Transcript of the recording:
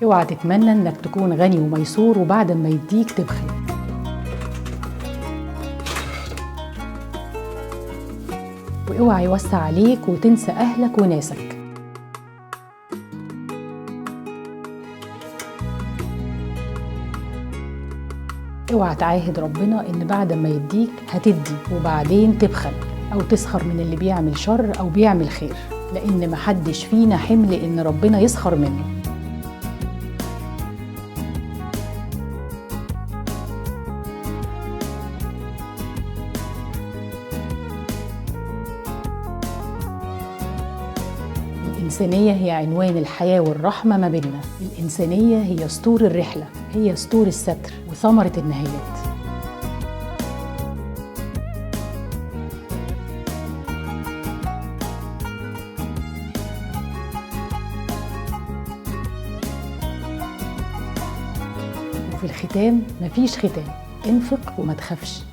اوعى تتمنى انك تكون غني وميسور وبعد ما يديك تبخل. واوعى يوسع عليك وتنسى اهلك وناسك. اوعى تعاهد ربنا ان بعد ما يديك هتدي وبعدين تبخل او تسخر من اللي بيعمل شر او بيعمل خير، لان محدش فينا حمل ان ربنا يسخر منه. الإنسانية هي عنوان الحياة والرحمة ما بيننا. الإنسانية هي سطور الرحلة، هي سطور الستر وثمرة النهايات. وفي الختام مفيش ختام، انفق وما تخافش.